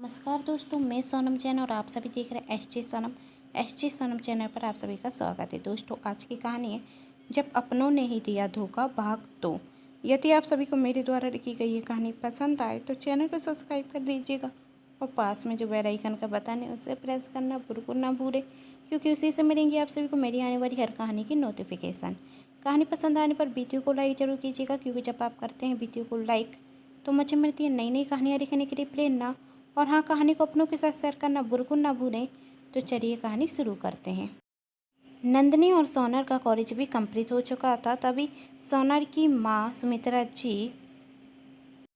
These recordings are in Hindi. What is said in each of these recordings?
नमस्कार दोस्तों, मैं सोनम जैन और आप सभी देख रहे हैं एस जे सोनम चैनल पर आप सभी का स्वागत है। दोस्तों, आज की कहानी है जब अपनों ने ही दिया धोखा भाग दो। यदि आप सभी को मेरे द्वारा लिखी गई ये कहानी पसंद आए तो चैनल को सब्सक्राइब कर दीजिएगा और पास में जो बेल आइकन का बटन है उसे प्रेस करना बिल्कुल ना भूलें, क्योंकि उसी से मिलेंगी आप सभी को मेरी आने वाली हर कहानी की नोटिफिकेशन। कहानी पसंद आने पर वीडियो को लाइक ज़रूर कीजिएगा, क्योंकि जब आप करते हैं वीडियो को लाइक तो मुझे मिलती है नई नई कहानियाँ लिखने के लिए प्रेरणा। और हाँ, कहानी को अपनों के साथ शेयर करना बिल्कुल ना भूलें। तो चलिए कहानी शुरू करते हैं। नंदिनी और सोनर का कॉलेज भी कंप्लीट हो चुका था। तभी सोनर की माँ सुमित्रा जी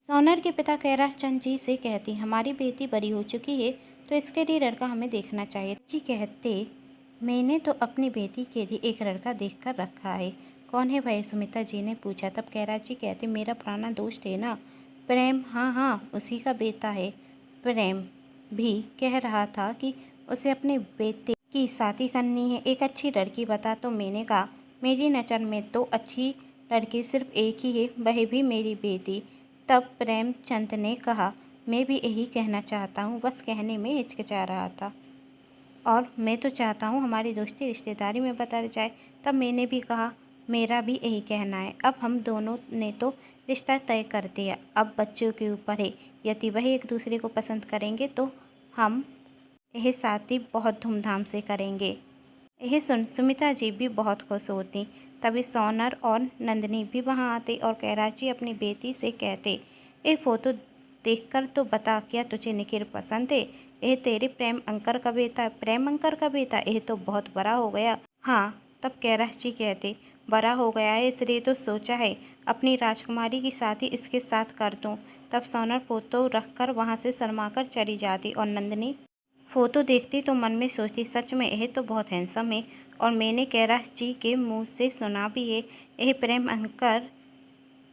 सोनर के पिता कैलाश चंद जी से कहती, हमारी बेटी बड़ी हो चुकी है तो इसके लिए लड़का हमें देखना चाहिए। जी कहते, मैंने तो अपनी बेटी के लिए एक लड़का देख कर रखा है। कौन है भाई? सुमित्रा जी ने पूछा। तब कैलाश जी कहते, मेरा पुराना दोस्त है ना, प्रेम। हाँ हाँ, उसी का बेटा है। प्रेम भी कह रहा था कि उसे अपने बेटे की शादी करनी है। एक अच्छी लड़की बता। तो मैंने कहा, मेरी नज़र में तो अच्छी लड़की सिर्फ एक ही है, वह भी मेरी बेटी। तब प्रेमचंद ने कहा, मैं भी यही कहना चाहता हूँ, बस कहने में हिचकिचा रहा था और मैं तो चाहता हूँ हमारी दोस्ती रिश्तेदारी में बदल जाए। तब मैंने भी कहा, मेरा भी यही कहना है। अब हम दोनों ने तो रिश्ता तय कर दिया, अब बच्चों के ऊपर है। यदि वह एक दूसरे को पसंद करेंगे तो हम यह शादी बहुत धूमधाम से करेंगे। यह सुन सुमित्रा जी भी बहुत खुश होती। तभी सोनर और नंदिनी भी वहाँ आते और कैलाश जी अपनी बेटी से कहते, ये फोटो देखकर तो बता, क्या तुझे निखिल पसंद है? यह तेरे प्रेम अंकर का बेटा? प्रेम अंकर का बेटा? यह तो बहुत बड़ा हो गया। हाँ। तब कैलाश जी कहते, बड़ा हो गया है इसलिए तो सोचा है अपनी राजकुमारी की शादी इसके साथ कर दूँ। तब सोनर फोटो रखकर वहाँ से शर्माकर चली जाती और नंदिनी फोटो देखती तो मन में सोचती, सच में यह तो बहुत हैंडसम है और मैंने कैलाश जी के मुंह से सुना भी है, यह प्रेम अंकर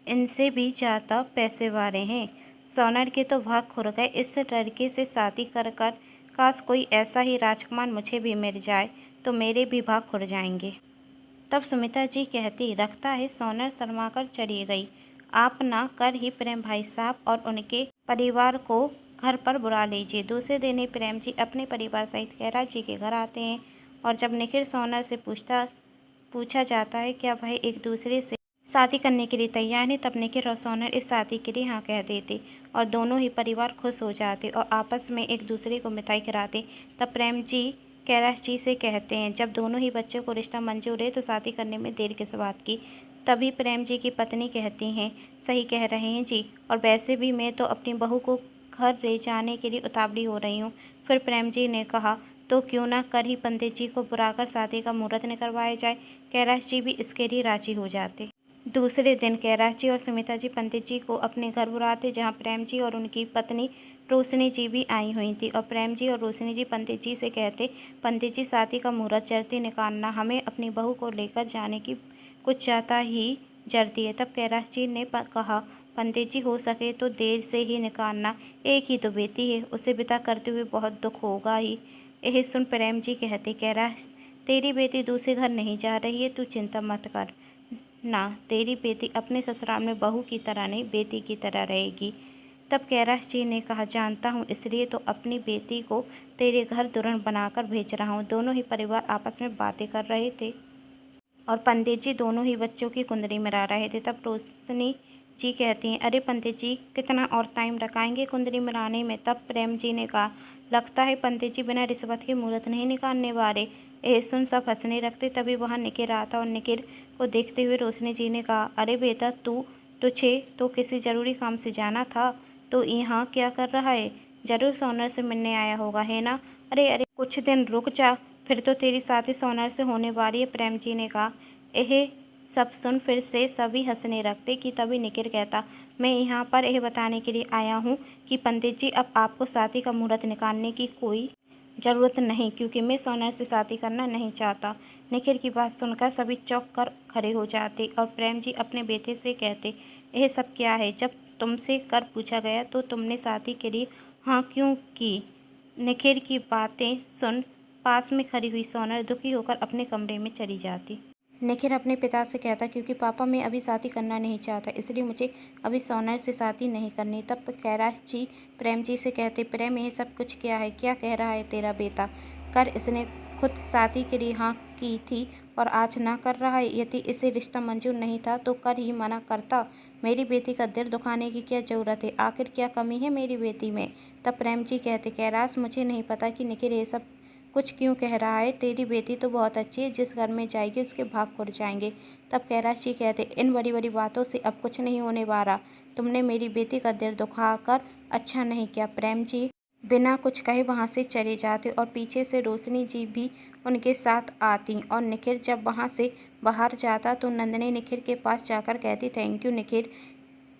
इनसे भी ज़्यादा पैसे वाले हैं। सोनर के तो भाग खुल गए। इस लड़के से शादी कर कर काश कोई ऐसा ही राजकुमार मुझे भी मिल जाए तो मेरे भी भाग खुल जाएंगे। तब सुमित्रा जी कहती, रखता है। सोनर शर्माकर चली गई। आप ना कर ही प्रेम भाई साहब और उनके परिवार को घर पर बुला लीजिए। दूसरे दिन ही प्रेम जी अपने परिवार सहित कैलाश जी के घर आते हैं और जब निखिल सोनर से पूछा जाता है क्या वह एक दूसरे से शादी करने के लिए तैयार है, तब निखिल और सोनर इस शादी के लिए हाँ कह देते और दोनों ही परिवार खुश हो जाते और आपस में एक दूसरे को मिठाई खिलाते। तब प्रेम जी कैलाश जी से कहते हैं, जब दोनों ही बच्चों को रिश्ता मंजूर है तो शादी करने में देर किस बात की। तभी प्रेम जी की पत्नी कहती हैं, सही कह रहे हैं जी, और वैसे भी मैं तो अपनी बहू को घर ले जाने के लिए उतावली हो रही हूँ। फिर प्रेम जी ने कहा, तो क्यों ना कर ही पंडित जी को बुलाकर शादी का मुहूर्त निकलवाया जाए। कैलाश जी भी इसके लिए राजी हो जाते। दूसरे दिन कैलाश जी और सुमित्रा जी पंडित जी को अपने घर बुलाते, जहाँ प्रेम जी और उनकी पत्नी रोशनी जी भी आई हुई थी और प्रेम जी और रोशनी जी पंडित जी से कहते, पंडित जी शादी का मुहूर्त जल्दी निकालना, हमें अपनी बहू को लेकर जाने की कुछ ज़्यादा ही जल्दी है। तब कैलाश जी ने कहा, पंडित जी हो सके तो देर से ही निकालना, एक ही तो बेटी है, उसे विदा करते हुए बहुत दुख होगा ही। यह सुन प्रेम जी कहते, कैलाश तेरी बेटी दूसरे घर नहीं जा रही है, तू चिंता मत कर ना, तेरी बेटी अपने ससुराल में बहू की तरह नहीं बेटी की तरह रहेगी। तब कैलाश जी ने कहा, जानता हूँ, इसलिए तो अपनी बेटी को तेरे घर दुल्हन बनाकर भेज रहा हूँ। दोनों ही परिवार आपस में बातें कर रहे थे और पंडित जी दोनों ही बच्चों की कुंडली मिला रहे थे। तब रोशनी जी कहती हैं, अरे पंडित जी कितना और टाइम लगाएंगे कुंडली मिलाने में। तब प्रेम जी ने कहा, लगता है पंडित जी बिना रिश्वत के मुहूर्त नहीं निकालने वाले। यह सुन सब हंसने लगते। तभी वहाँ निखिल आता और निखिल को देखते हुए रोशनी जी ने कहा, अरे बेटा तुझे तो किसी ज़रूरी काम से जाना था, तो यहाँ क्या कर रहा है? ज़रूर सोनर से मिलने आया होगा, है ना? अरे अरे कुछ दिन रुक जा, फिर तो तेरी शादी सोनर से होने वाली है, प्रेम जी ने कहा। यह सब सुन फिर से सभी हंसने लगते कि तभी निखिल कहता, मैं यहाँ पर यह बताने के लिए आया हूँ कि पंडित जी अब आपको शादी का मुहूर्त निकालने की कोई ज़रूरत नहीं, क्योंकि मैं सोनर से शादी करना नहीं चाहता। निखिल की बात सुनकर सभी चौंक कर खड़े हो जाते और प्रेम जी अपने बेटे से कहते, यह सब क्या है? जब तुमसे कर पूछा गया तो तुमने शादी के लिए हाँ क्यों की? निखिल की बातें सुन पास में खड़ी हुई सोनर दुखी होकर अपने कमरे में चली जाती। निखिल अपने पिता से कहता, क्योंकि पापा मैं अभी शादी करना नहीं चाहता, इसलिए मुझे अभी सोनर से शादी नहीं करनी। तब कैलाश जी प्रेम जी से कहते, प्रेम ये सब कुछ क्या है, क्या कह रहा है तेरा बेटा? कर इसने खुद शादी के लिए हाँ की थी और आज ना कर रहा है। यदि इसे रिश्ता मंजूर नहीं था तो कर ही मना करता। मेरी बेटी का दिल दुखाने की क्या ज़रूरत है? आखिर क्या कमी है मेरी बेटी में? तब प्रेम जी कहते, कैलाश मुझे नहीं पता कि निखिल ये सब कुछ क्यों कह रहा है। तेरी बेटी तो बहुत अच्छी है, जिस घर में जाएगी उसके भाग खुल जाएंगे। तब कैलाश जी कहते, इन बड़ी बड़ी बातों से अब कुछ नहीं होने वाला। तुमने मेरी बेटी का दिल दुखाकर अच्छा नहीं किया। प्रेम जी बिना कुछ कहे वहाँ से चले जाते और पीछे से रोशनी जी भी उनके साथ आती। और निखिल जब वहाँ से बाहर जाता तो नंदिनी निखिल के पास जाकर कहती, थैंक यू निखिल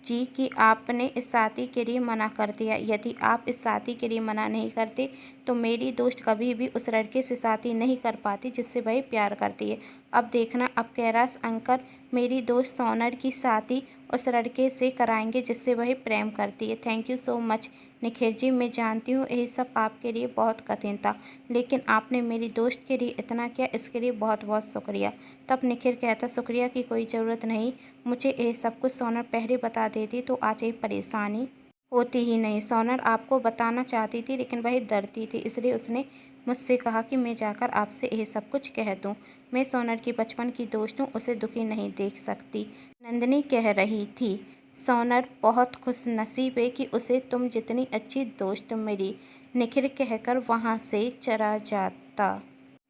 जी कि आपने इस शादी के लिए मना कर दिया। यदि आप इस शादी के लिए मना नहीं करते तो मेरी दोस्त कभी भी उस लड़के से शादी नहीं कर पाती जिससे वह प्यार करती है। अब देखना, अब कैलाश अंकल मेरी दोस्त सोनर की शादी उस लड़के से कराएंगे जिससे वह प्रेम करती है। Thank you so much Nikhil ji, मैं जानती हूँ ये सब आपके लिए बहुत कठिन था, लेकिन आपने मेरी दोस्त के लिए इतना किया, इसके लिए बहुत बहुत शुक्रिया। तब निखिल कहता, शुक्रिया की कोई ज़रूरत नहीं, मुझे ये सब कुछ सोनर पहले बता देती तो आज ये परेशानी होती ही नहीं। सोनर आपको बताना चाहती थी लेकिन वह डरती थी, इसलिए उसने मुझसे कहा कि मैं जाकर आपसे ये सब कुछ कह दूँ। मैं सोनर की बचपन की दोस्त हूँ, उसे दुखी नहीं देख सकती। नंदिनी कह रही थी, सोनर बहुत खुशनसीब है कि उसे तुम जितनी अच्छी दोस्त मिली। निखिल कहकर वहाँ से चला जाता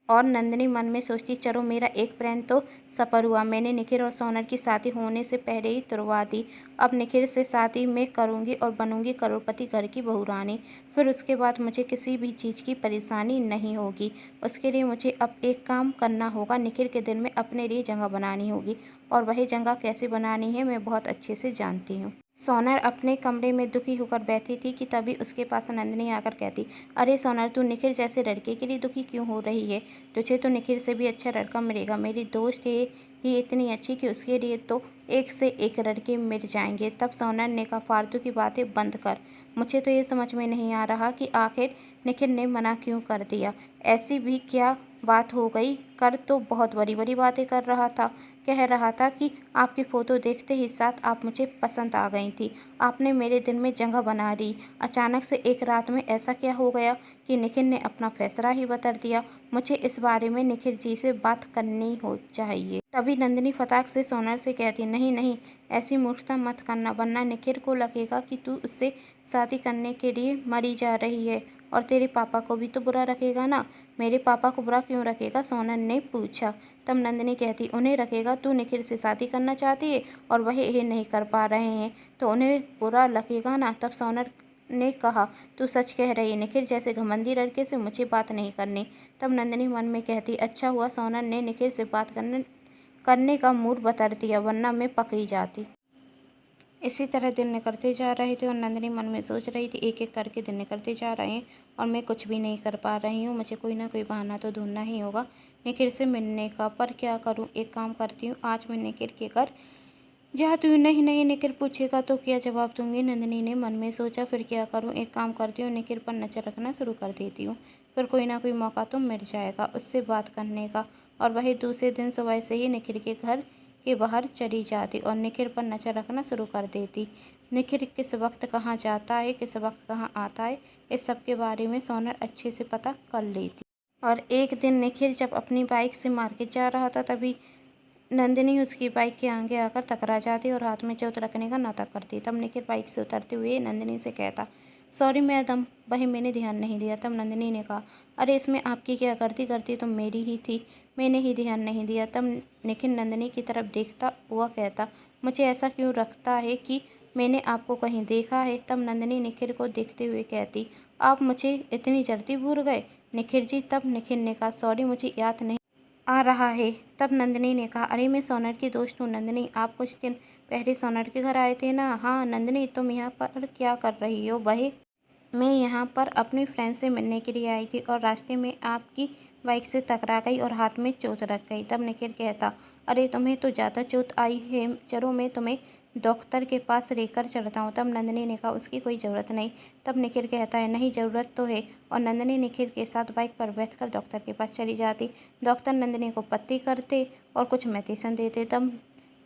और नंदिनी मन में सोचती, चलो मेरा एक प्लान तो सफल हुआ। मैंने निखिल और सोनर की शादी होने से पहले ही तुड़वा दी। अब निखिल से शादी मैं करूँगी और बनूँगी करोड़पति घर की बहू रानी। फिर उसके बाद मुझे किसी भी चीज़ की परेशानी नहीं होगी। उसके लिए मुझे अब एक काम करना होगा, निखिल के दिल में अपने लिए जगह बनानी होगी, और वही जगह कैसे बनानी है मैं बहुत अच्छे से जानती हूँ। सोनर अपने कमरे में दुखी होकर बैठी थी कि तभी उसके पास नंदिनी आकर कहती, अरे सोनर, तू निखिल जैसे लड़के के लिए दुखी क्यों हो रही है? तुझे तो निखिल से भी अच्छा लड़का मिलेगा। मेरी दोस्त है ही इतनी अच्छी कि उसके लिए तो एक से एक लड़के मिल जाएंगे। तब सोनर ने कहा, फालतू की बातें बंद कर। मुझे तो ये समझ में नहीं आ रहा कि आखिर निखिल ने मना क्यों कर दिया। ऐसी भी क्या बात हो गई? कर तो बहुत बड़ी बड़ी बातें कर रहा था, कह रहा था कि आपकी फ़ोटो देखते ही साथ आप मुझे पसंद आ गई थी, आपने मेरे दिल में जगह बना ली। अचानक से एक रात में ऐसा क्या हो गया कि निखिल ने अपना फैसला ही बदल दिया? मुझे इस बारे में निखिल जी से बात करनी हो चाहिए। तभी नंदिनी फटाक से सोनर से कहती, नहीं नहीं, ऐसी मूर्खता मत करना, वरना निखिल को लगेगा कि तू उससे शादी करने के लिए मरी जा रही है, और तेरे पापा को भी तो बुरा रखेगा ना। मेरे पापा को बुरा क्यों रखेगा? सोनर ने पूछा। तब नंदिनी कहती, उन्हें रखेगा, तू निखिल से शादी करना चाहती है और वह ये नहीं कर पा रहे हैं तो उन्हें बुरा लगेगा ना। तब सोनर ने कहा, तू सच कह रही है, निखिल जैसे घमंडी लड़के से मुझे बात नहीं करनी। तब नंदिनी मन में कहती, अच्छा हुआ सोनर ने निखिल से बात करने का मूड बदल दिया, वरना मैं पकड़ी जाती। इसी तरह दिन निकलते जा रहे थे और नंदिनी मन में सोच रही थी, एक एक करके दिन निकलते जा रहे हैं और मैं कुछ भी नहीं कर पा रही हूँ। मुझे कोई ना कोई बहाना तो ढूंढना ही होगा निखिल से मिलने का, पर क्या करूँ? एक काम करती हूँ, आज मैं निखिल के घर जाती हूँ। नहीं नहीं, निखिल पूछेगा तो क्या जवाब दूंगी? नंदिनी ने मन में सोचा, फिर क्या करूँ? एक काम करती हूँ, निखिल पर नजर रखना शुरू कर देती हूँ, फिर कोई ना कोई मौका तो मिल जाएगा उससे बात करने का। और वही दूसरे दिन सुबह से ही निखिल के घर के बाहर चली जाती और निखिल पर नजर रखना शुरू कर देती। निखिल किस वक्त कहाँ जाता है, किस वक्त कहाँ आता है, इस सब के बारे में सोनर अच्छे से पता कर लेती। और एक दिन निखिल जब अपनी बाइक से मार्केट जा रहा था, तभी नंदिनी उसकी बाइक के आगे आकर टकरा जाती और हाथ में चोट रखने का नाटक करती। तब निखिल बाइक से उतरते हुए नंदिनी से कहता, सॉरी मैडम, वही मैंने ध्यान नहीं दिया। तब नंदिनी ने कहा, अरे इसमें आपकी क्या गलती? गलती तो मेरी ही थी, मैंने ही ध्यान नहीं दिया। तब निखिल नंदिनी की तरफ देखता हुआ कहता, मुझे ऐसा क्यों लगता है कि मैंने आपको कहीं देखा है? तब नंदिनी निखिल को देखते हुए कहती, आप मुझे इतनी जल्दी भूल गए निखिल जी? तब निखिल ने कहा, सॉरी मुझे याद नहीं आ रहा है। तब नंदिनी ने कहा, अरे मैं सोनर की दोस्त हूँ नंदिनी, आप कुछ दिन पहले सोनर के घर आए थे ना? हाँ नंदिनी, तुम यहाँ पर क्या कर रही हो? वही मैं यहाँ पर अपनी फ्रेंड से मिलने के लिए आई थी और रास्ते में आपकी बाइक से टकरा गई और हाथ में चोट लग गई। तब निखिल कहता, अरे तुम्हें तो ज़्यादा चोट आई है, चलो मैं तुम्हें डॉक्टर के पास लेकर चलता हूँ। तब नंदिनी ने कहा उसकी कोई ज़रूरत नहीं। तब निखिल कहता है नहीं ज़रूरत तो है, और नंदिनी निखिल के साथ बाइक पर बैठकर डॉक्टर के पास चली जाती। डॉक्टर नंदिनी को पट्टी करते और कुछ मेडिसिन देते। तब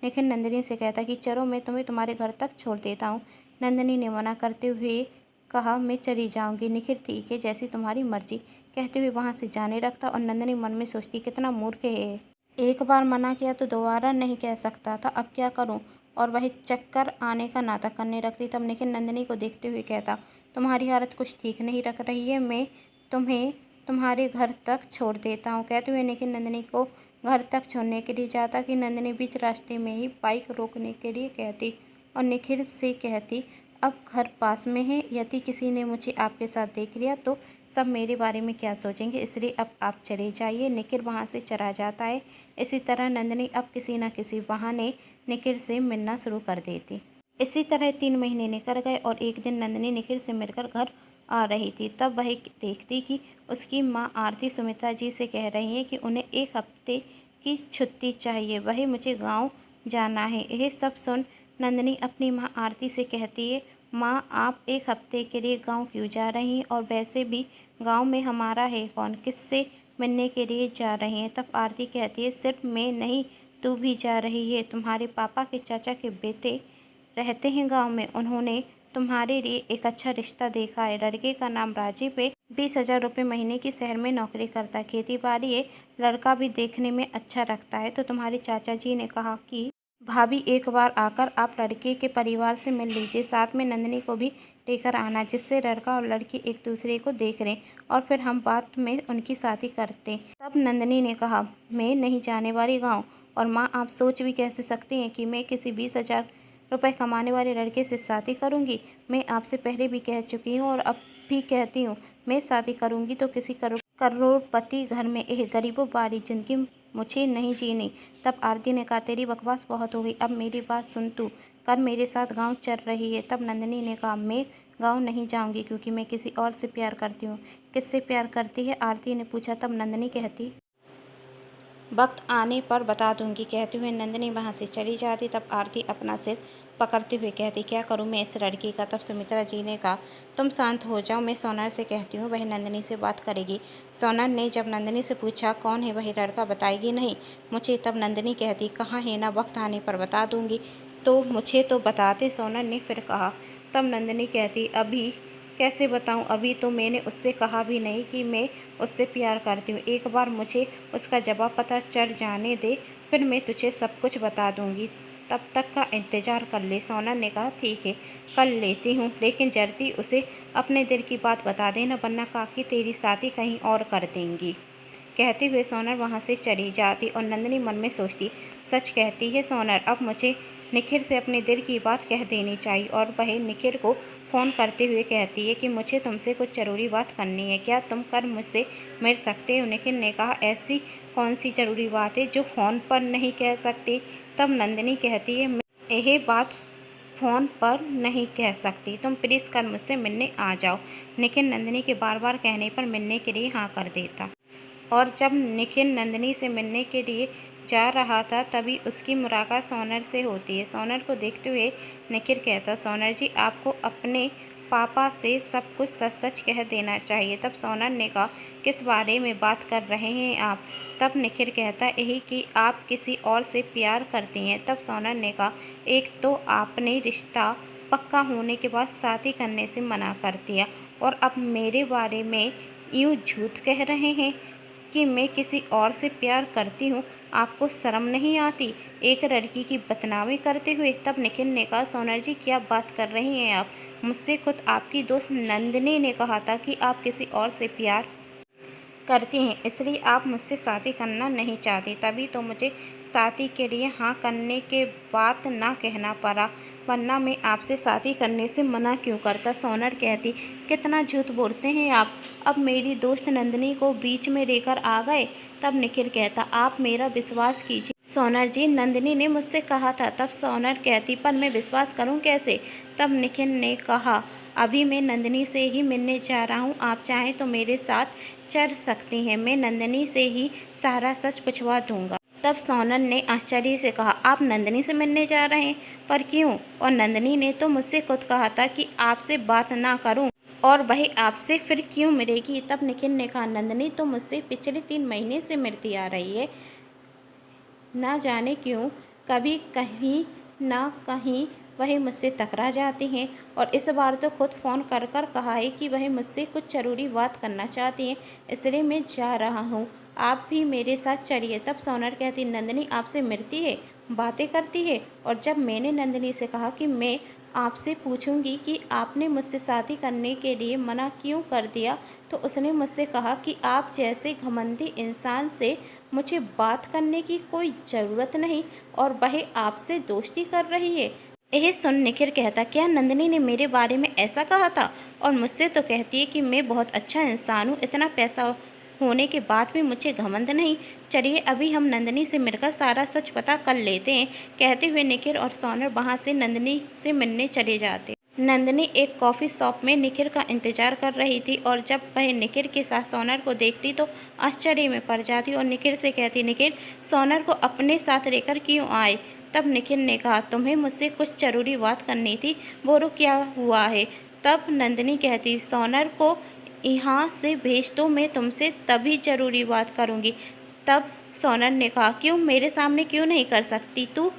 निखिल नंदिनी से कहता कि चलो मैं तुम्हें तुम्हारे घर तक छोड़ देता हूँ। नंदिनी ने मना करते हुए कहा मैं चली जाऊँगी। निखिल ठीक है, जैसी तुम्हारी मर्जी, कहते हुए वहाँ से जाने लगता। और नंदिनी मन में सोचती कितना मूर्ख है, एक बार मना किया तो दोबारा नहीं कह सकता था, अब क्या करूं। और वही चक्कर आने का नाटक करने लगती। तब निखिल नंदिनी को देखते हुए कहता तुम्हारी हालत कुछ ठीक नहीं रख रही है, मैं तुम्हें तुम्हारे घर तक छोड़ देता हूं। कहते हुए निखिल नंदिनी को घर तक छोड़ने के लिए जाता कि नंदिनी बीच रास्ते में ही बाइक रोकने के लिए कहती और निखिल से कहती अब घर पास में है, यदि किसी ने मुझे आपके साथ देख लिया तो सब मेरे बारे में क्या सोचेंगे, इसलिए अब आप चले जाइए। निखिल वहाँ से चला जाता है। इसी तरह नंदिनी अब किसी न किसी बहाने निखिल से मिलना शुरू कर देती। इसी तरह 3 महीने निकल गए और एक दिन नंदिनी निखिल से मिलकर घर आ रही थी। तब वह देखती कि उसकी माँ आरती सुमित्रा जी से कह रही है कि उन्हें 1 हफ्ते की छुट्टी चाहिए, वही मुझे गाँव जाना है। यह सब सुन नंदिनी अपनी माँ आरती से कहती है माँ आप 1 हफ्ते के लिए गांव क्यों जा रही हैं, और वैसे भी गांव में हमारा है कौन, किससे मिलने के लिए जा रही हैं। तब आरती कहती है सिर्फ मैं नहीं तू भी जा रही है, तुम्हारे पापा के चाचा के बेटे रहते हैं गांव में, उन्होंने तुम्हारे लिए एक अच्छा रिश्ता देखा है। लड़के का नाम राजीव है, 20,000 रुपये महीने की शहर में नौकरी करता है, खेती बाड़ी है, लड़का भी देखने में अच्छा लगता है। तो तुम्हारे चाचा जी ने कहा कि भाभी एक बार आकर आप लड़के के परिवार से मिल लीजिए, साथ में नंदिनी को भी लेकर आना, जिससे लड़का और लड़की एक दूसरे को देख लें और फिर हम बाद में उनकी शादी करते। तब नंदिनी ने कहा मैं नहीं जाने वाली गांव, और माँ आप सोच भी कैसे सकती हैं कि मैं किसी 20,000 रुपये कमाने वाले लड़के से शादी करूंगी। मैं आपसे पहले भी कह चुकी हूँ और अब भी कहती हूँ, मैं शादी करूंगी तो किसी करोड़पति घर में, एक गरीबों वाली जिंदगी मुझे नहीं जीनी। तब आरती ने कहा तेरी बकवास बहुत हो गई, अब मेरी बात सुन, तू कर मेरे साथ गांव चल रही है। तब नंदिनी ने कहा मैं गांव नहीं जाऊंगी क्योंकि मैं किसी और से प्यार करती हूँ। किससे प्यार करती है, आरती ने पूछा। तब नंदिनी कहती वक्त आने पर बता दूंगी, कहते हुए नंदिनी वहां से चली जाती। तब आरती अपना सिर पकड़ते हुए कहती क्या करूं मैं इस लड़की का। तब सुमित्रा जी ने कहा तुम शांत हो जाओ, मैं सोनर से कहती हूँ, वह नंदिनी से बात करेगी। सोनर ने जब नंदिनी से पूछा कौन है वह लड़का, बताएगी नहीं मुझे। तब नंदिनी कहती कहाँ है ना, वक्त आने पर बता दूंगी, तो मुझे तो बताते, सोनर ने फिर कहा। तब नंदिनी कहती अभी कैसे बताऊं, अभी तो मैंने उससे कहा भी नहीं कि मैं उससे प्यार करती हूँ। एक बार मुझे उसका जवाब पता चल जाने दे, फिर मैं तुझे सब कुछ बता दूंगी, तब तक का इंतज़ार कर ले। सोनर ने कहा ठीक है कर लेती हूँ, लेकिन जल्दी उसे अपने दिल की बात बता देना, वरना काकी तेरी शादी कहीं और कर देंगी। कहते हुए सोनर वहाँ से चली जाती और नंदिनी मन में सोचती सच कहती है सोनर, अब मुझे निखिल से अपने दिल की बात कह देनी चाहिए। और वह निखिल को फ़ोन करते हुए कहती है कि मुझे तुमसे कुछ ज़रूरी बात करनी है, क्या तुम कल मुझसे मिल सकते हो। निखिल ने कहा ऐसी कौन सी ज़रूरी बात है जो फ़ोन पर नहीं कह सकती। तब नंदिनी कहती है मैं यह बात फ़ोन पर नहीं कह सकती, तुम प्लीज़ कल मुझसे मिलने आ जाओ। निखिल नंदिनी के बार बार कहने पर मिलने के लिए हाँ कर देता। और जब निखिल नंदिनी से मिलने के लिए जा रहा था तभी उसकी मुलाकात सोनर से होती है। सोनर को देखते हुए निखिल कहता सोनर जी आपको अपने पापा से सब कुछ सच सच कह देना चाहिए। तब सोनर ने कहा किस बारे में बात कर रहे हैं आप। तब निखिल कहता यही कि आप किसी और से प्यार करती हैं। तब सोनर ने कहा एक तो आपने रिश्ता पक्का होने के बाद शादी करने से मना कर दिया, और अब मेरे बारे में यूँ झूठ कह रहे हैं कि मैं किसी और से प्यार करती हूँ, आपको शर्म नहीं आती एक लड़की की बदनामी करते हुए। तब निखिल ने कहा सोनर जी क्या बात कर रही हैं आप, मुझसे खुद आपकी दोस्त नंदिनी ने कहा था कि आप किसी और से प्यार करती हैं, इसलिए आप मुझसे शादी करना नहीं चाहती, तभी तो मुझे शादी के लिए हाँ करने के बाद ना कहना पड़ा, वरना मैं आपसे शादी करने से मना क्यों करता। सोनर कहती कितना झूठ बोलते हैं आप, अब मेरी दोस्त नंदिनी को बीच में लेकर आ गए। तब निखिल कहता आप मेरा विश्वास कीजिए सोनर जी, नंदिनी ने मुझसे कहा था। तब सोनर कहती पर मैं विश्वास करूं कैसे। तब निखिल ने कहा अभी मैं नंदिनी से ही मिलने जा रहा हूं, आप चाहें तो मेरे साथ चल सकती हैं, मैं नंदिनी से ही सारा सच पूछवा दूंगा। तब सोनल ने आश्चर्य से कहा, आप नंदिनी से मिलने जा रहे हैं? पर क्यों? और नंदिनी ने तो मुझसे खुद कहा था कि आपसे बात ना करूं, और वही आपसे फिर क्यों मिलेगी? तब निखिल ने कहा, नंदिनी तो मुझसे पिछले 3 महीने से मिलती आ रही है। ना जाने क्यों कभी कहीं ना कहीं वह मुझसे टकरा जाती हैं, और इस बार तो खुद फ़ोन कर कर कहा है कि वह मुझसे कुछ ज़रूरी बात करना चाहती हैं, इसलिए मैं जा रहा हूँ, आप भी मेरे साथ चलिए। तब सोनल कहती, नंदिनी आपसे मिलती है, बातें करती है? और जब मैंने नंदिनी से कहा कि मैं आपसे पूछूंगी कि आपने मुझसे शादी करने के लिए मना क्यों कर दिया, तो उसने मुझसे कहा कि आप जैसे घमंडी इंसान से मुझे बात करने की कोई ज़रूरत नहीं, और वह आपसे दोस्ती कर रही है। यह सुन निखिल कहता, क्या नंदिनी ने मेरे बारे में ऐसा कहा था? और मुझसे तो कहती है कि मैं बहुत अच्छा इंसान हूँ, इतना पैसा होने के बाद भी मुझे घमंड नहीं। चलिए अभी हम नंदिनी से मिलकर सारा सच पता कर लेते हैं। कहते हुए निखिल और सोनल वहाँ से नंदिनी से मिलने चले जाते। नंदिनी एक कॉफ़ी शॉप में निखिल का इंतजार कर रही थी, और जब वह निखिल के साथ सोनल को देखती तो आश्चर्य में पड़ जाती और निखिल से कहती, निखिल सोनल को अपने साथ लेकर क्यों आए? तब निखिल ने कहा, तुम्हें मुझसे कुछ ज़रूरी बात करनी थी, बोलो क्या हुआ है? तब नंदिनी कहती, सोनल को यहाँ से भेज दो, मैं तुमसे तभी ज़रूरी बात करूँगी। तब सोनल ने कहा, क्यों मेरे सामने क्यों नहीं कर सकती? तू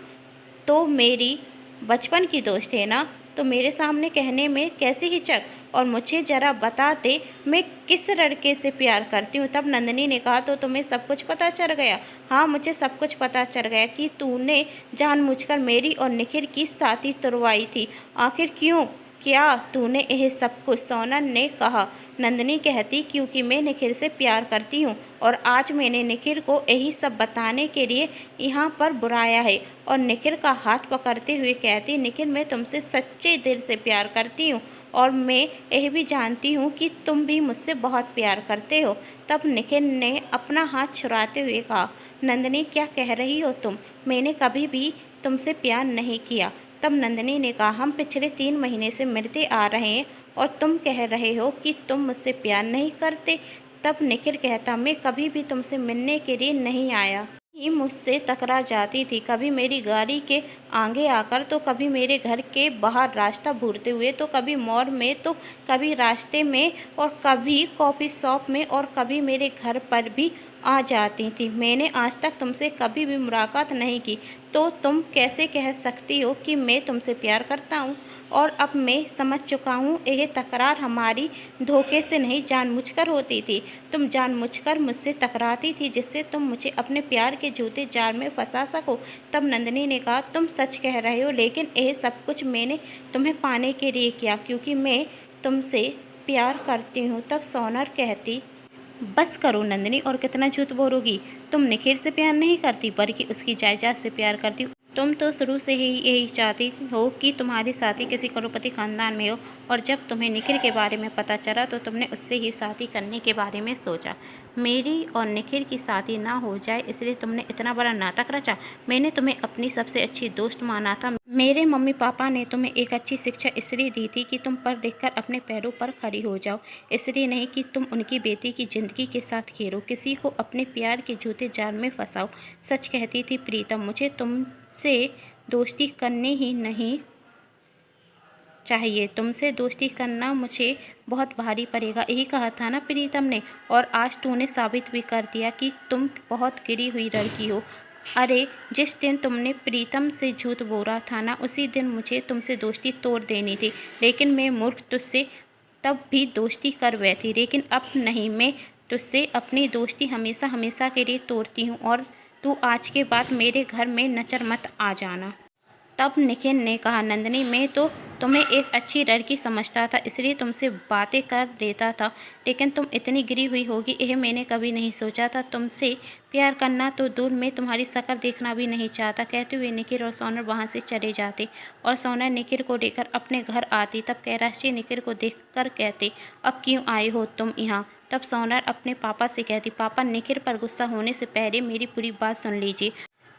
तो मेरी बचपन की दोस्त है ना, तो मेरे सामने कहने में कैसे हिचक? और मुझे ज़रा बता दे मैं किस लड़के से प्यार करती हूँ। तब नंदिनी ने कहा, तो तुम्हें सब कुछ पता चल गया? हाँ, मुझे सब कुछ पता चल गया कि तूने जानबूझकर मेरी और निखिल की शादी तुड़वाई थी। आखिर क्यों? क्या तूने यह सब कुछ? सोनल ने कहा। नंदिनी कहती, क्योंकि मैं निखिल से प्यार करती हूँ, और आज मैंने निखिल को यही सब बताने के लिए यहाँ पर बुलाया है। और निखिल का हाथ पकड़ते हुए कहती, निखिल मैं तुमसे सच्चे दिल से प्यार करती हूँ, और मैं यह भी जानती हूँ कि तुम भी मुझसे बहुत प्यार करते हो। तब निखिल ने अपना हाथ छुड़ाते हुए कहा, नंदिनी क्या कह रही हो तुम? मैंने कभी भी तुमसे प्यार नहीं किया। तब नंदिनी ने कहा, हम पिछले 3 महीने से मिलते आ रहे हैं, और तुम कह रहे हो कि तुम मुझसे प्यार नहीं करते। तब निखिल कहता, मैं कभी भी तुमसे मिलने के लिए नहीं आया। ही मुझसे टकरा जाती थी, कभी मेरी गाड़ी के आगे आकर, तो कभी मेरे घर के बाहर रास्ता भूलते हुए, तो कभी मोड़ में, तो कभी रास्ते में, और कभी कॉफ़ी शॉप में, और कभी मेरे घर पर भी आ जाती थी। मैंने आज तक तुमसे कभी भी मुलाकात नहीं की, तो तुम कैसे कह सकती हो कि मैं तुमसे प्यार करता हूँ? और अब मैं समझ चुका हूँ, यह तकरार हमारी धोखे से नहीं, जानबूझकर होती थी। तुम जानबूझकर मुझसे टकराती थी, जिससे तुम मुझे अपने प्यार के जूते जाल में फंसा सको। तब नंदिनी ने कहा, तुम सच कह रहे हो, लेकिन यह सब कुछ मैंने तुम्हें पाने के लिए किया, क्योंकि मैं तुमसे प्यार करती हूँ। तब सोनल कहती, बस करो नंदिनी, और कितना झूठ बोलोगी? तुम निखिल से प्यार नहीं करती, बल्कि उसकी जायदाद से प्यार करती हो। तुम तो शुरू से ही यही चाहती हो कि तुम्हारी शादी किसी करोड़पति खानदान में हो, और जब तुम्हें निखिल के बारे में पता चला तो तुमने उससे ही शादी करने के बारे में सोचा। मेरी और निखिल की शादी ना हो जाए, इसलिए तुमने इतना बड़ा नाटक रचा। मैंने तुम्हें अपनी सबसे अच्छी दोस्त माना था। मेरे मम्मी पापा ने तुम्हें एक अच्छी शिक्षा इसलिए दी थी कि तुम पढ़ लिख कर अपने पैरों पर खड़ी हो जाओ, इसलिए नहीं कि तुम उनकी बेटी की ज़िंदगी के साथ खेलो, किसी को अपने प्यार के झूठे जाल में फंसाओ। सच कहती थी प्रीतम, मुझे तुमसे दोस्ती करनी ही नहीं चाहिए, तुमसे दोस्ती करना मुझे बहुत भारी पड़ेगा, यही कहा था ना प्रीतम ने, और आज तूने साबित भी कर दिया कि तुम बहुत गिरी हुई लड़की हो। अरे जिस दिन तुमने प्रीतम से झूठ बोला था ना, उसी दिन मुझे तुमसे दोस्ती तोड़ देनी थी, लेकिन मैं मूर्ख तुझसे तब भी दोस्ती कर बैठी, लेकिन अब नहीं, मैं तुझसे अपनी दोस्ती हमेशा हमेशा के लिए तोड़ती हूँ, और तू आज के बाद मेरे घर में नजर मत आ जाना। तब निखिल ने कहा, नंदिनी मैं तो तुम्हें एक अच्छी लड़की समझता था, इसलिए तुमसे बातें कर लेता था, लेकिन तुम इतनी गिरी हुई होगी यह मैंने कभी नहीं सोचा था। तुमसे प्यार करना तो दूर, मैं तुम्हारी शक्ल देखना भी नहीं चाहता। कहते हुए निखिल और सोनल वहाँ से चले जाते, और सोनल निखिल को लेकर अपने घर आती। तब कैलाश निखिल को देखकर कहते, अब क्यों आए हो तुम यहाँ? तब सोनल अपने पापा से कहती, पापा निखिल पर गुस्सा होने से पहले मेरी पूरी बात सुन लीजिए।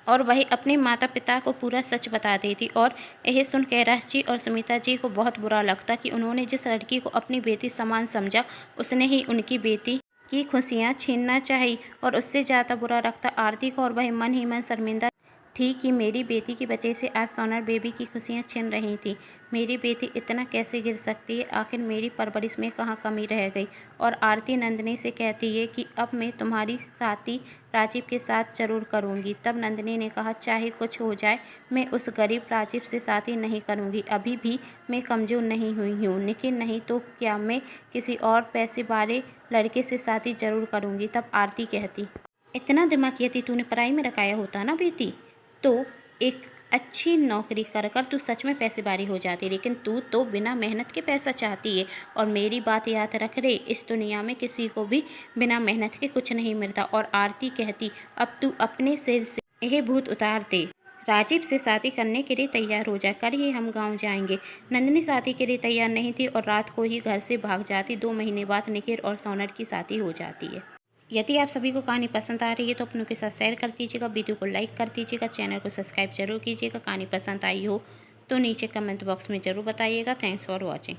और वही अपने माता पिता को पूरा सच बता देती, और यह सुन कैलाश जी और सुमित्रा जी को बहुत बुरा लगता कि उन्होंने जिस लड़की को अपनी बेटी समान समझा, उसने ही उनकी बेटी की खुशियाँ छीनना चाही और उससे ज़्यादा बुरा लगता आरती को, और वह मन ही मन शर्मिंदा थी कि मेरी बेटी की वजह से आज सोनल बेबी की खुशियाँ छिन रही थी। मेरी बेटी इतना कैसे गिर सकती है, आखिर मेरी परवरिश में कहाँ कमी रह गई। और आरती नंदिनी से कहती है कि अब मैं तुम्हारी शादी राजीव के साथ जरूर करूँगी। तब नंदिनी ने कहा, चाहे कुछ हो जाए मैं उस गरीब राजीव से शादी नहीं करूँगी। अभी भी मैं कमज़ोर नहीं हुई हूँ, लेकिन नहीं तो क्या मैं किसी और पैसे वाले लड़के से शादी जरूर करूँगी। तब आरती कहती, इतना दिमाग यदि तूने पढ़ाई में लगाया होता ना बेटी, तो एक अच्छी नौकरी कर कर तू सच में पैसेबारी हो जाती, लेकिन तू तो बिना मेहनत के पैसा चाहती है। और मेरी बात याद रख रे, इस दुनिया में किसी को भी बिना मेहनत के कुछ नहीं मिलता। और आरती कहती, अब तू अपने सिर से यह भूत उतार दे, राजीव से शादी करने के लिए तैयार हो जाए, करिए हम गांव जाएंगे। नंदिनी शादी के लिए तैयार नहीं थी और रात को ही घर से भाग जाती। 2 महीने बाद निखिल और सोनल की शादी हो जाती है। यदि आप सभी को कहानी पसंद आ रही है तो अपनों के साथ शेयर कर दीजिएगा, वीडियो को लाइक कर दीजिएगा, चैनल को सब्सक्राइब जरूर कीजिएगा। कहानी पसंद आई हो तो नीचे कमेंट बॉक्स में ज़रूर बताइएगा। Thanks for watching.